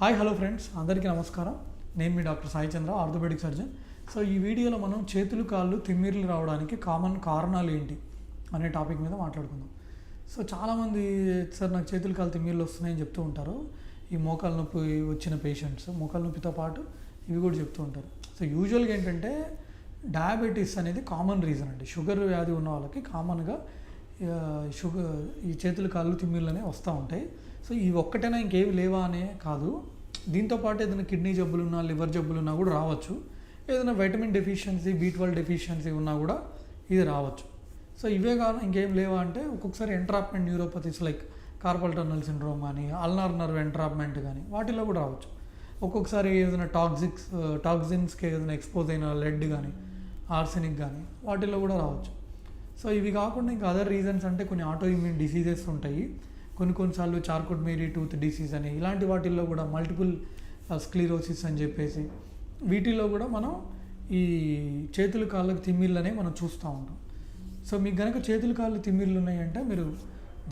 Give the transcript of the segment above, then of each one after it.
Hi hello friends, అందరికీ నమస్కారం. నేను మీ డాక్టర్ సాయి చంద్ర, ఆర్థోపెడిక్ సర్జన్. సో ఈ వీడియోలో మనం చేతులు కాళ్ళు తిమ్మిర్లు రావడానికి కామన్ కారణాలు ఏంటి అనే టాపిక్ మీద మాట్లాడుకుందాం. సో చాలామంది సార్ నాకు చేతులు కాళ్ళు తిమ్మిర్లు వస్తున్నాయని చెప్తూ ఉంటారు. ఈ మోకాల నొప్పి వచ్చిన పేషెంట్స్ మోకాల నొప్పితో పాటు ఇవి కూడా చెప్తూ ఉంటారు. సో యూజువల్గా ఏంటంటే డయాబెటీస్ అనేది కామన్ రీజన్ అండి. షుగర్ వ్యాధి ఉన్న వాళ్ళకి కామన్గా ఈ చేతులు కాళ్ళు తిమ్మిర్లు అనేవి వస్తూ ఉంటాయి. సో ఇవి ఒక్కటైనా ఇంకేమి లేవా అనే కాదు, దీంతోపాటు ఏదైనా కిడ్నీ జబ్బులున్నా లివర్ జబ్బులున్నా కూడా రావచ్చు. ఏదైనా వైటమిన్ డెఫిషియన్సీ B12 డెఫిషియన్సీ ఉన్నా కూడా ఇది రావచ్చు. సో ఇవే కాదు ఇంకేం లేవా అంటే ఒక్కొక్కసారి entrapment neuropathies like carpal tunnel syndrome కానీ అల్నార్ నర్వ్ ఎంట్రాప్మెంట్ కానీ వాటిల్లో కూడా రావచ్చు. ఒక్కొక్కసారి ఏదైనా టాక్సిన్స్కి ఏదైనా ఎక్స్పోజ్ అయిన లెడ్ కానీ ఆర్సెనిక్ కానీ వాటిల్లో కూడా రావచ్చు. సో ఇవి కాకుండా ఇంకా అదర్ రీజన్స్ అంటే కొన్ని ఆటో ఇమ్యూన్ డిసీజెస్ ఉంటాయి. కొన్నిసార్లు చార్కోట్ మేరీ టూత్ డిసీజ్ అని ఇలాంటి వాటిల్లో కూడా మల్టిపుల్ స్క్లీరోసిస్ అని చెప్పేసి వీటిల్లో కూడా మనం ఈ చేతులు కాళ్ళకు తిమ్మిళ్ళనే మనం చూస్తూ ఉంటాం. సో మీకు కనుక చేతులు కాళ్ళు తిమ్మిళ్ళు ఉన్నాయంటే మీరు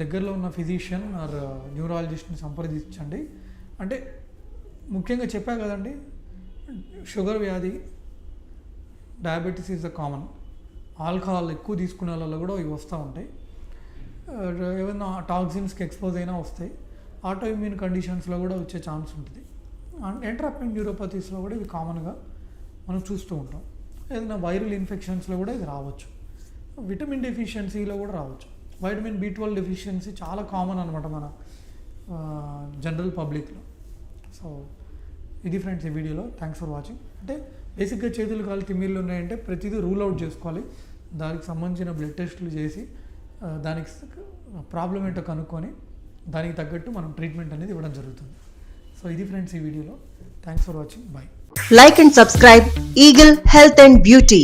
దగ్గరలో ఉన్న ఫిజిషియన్ ఆర్ న్యూరాలజిస్ట్ని సంప్రదించండి. అంటే ముఖ్యంగా చెప్పా కదండి, షుగర్ వ్యాధి, diabetes is the common. Alcohol ఎక్కువ తీసుకునే వాళ్ళలో కూడా ఇవి వస్తూ ఉంటాయి. ఏమైనా టాక్సిన్స్కి ఎక్స్పోజ్ అయినా వస్తాయి. ఆటో ఇమ్యూన్ కండిషన్స్లో కూడా వచ్చే ఛాన్స్ ఉంటుంది. ఎంట్రాప్మెంట్ న్యూరోపతీస్లో కూడా ఇవి కామన్గా మనం చూస్తూ ఉంటాం. ఏదైనా వైరల్ ఇన్ఫెక్షన్స్లో కూడా ఇది రావచ్చు. విటమిన్ డెఫిషియన్సీలో కూడా రావచ్చు. వైటమిన్ B12 డెఫిషియన్సీ చాలా కామన్ అనమాట మన జనరల్ పబ్లిక్లో. సో ఇది ఫ్రెండ్స్ ఈ వీడియోలో. Thanks for watching. అంటే బేసిక్గా చేతులు కాళ్ళు తిమ్మిర్లు ఉన్నాయంటే ప్రతిదీ రూల్ అవుట్ చేసుకోవాలి. దానికి సంబంధించిన బ్లడ్ టెస్టులు చేసి దానికి ప్రాబ్లం ఏంటో కనుక్కొని దానికి తగ్గట్టు మనం ట్రీట్మెంట్ అనేది ఇవ్వడం జరుగుతుంది. సో ఇది ఫ్రెండ్స్ ఈ వీడియోలో. Thanks for watching. Bye. Like and subscribe Eagle Health and Beauty.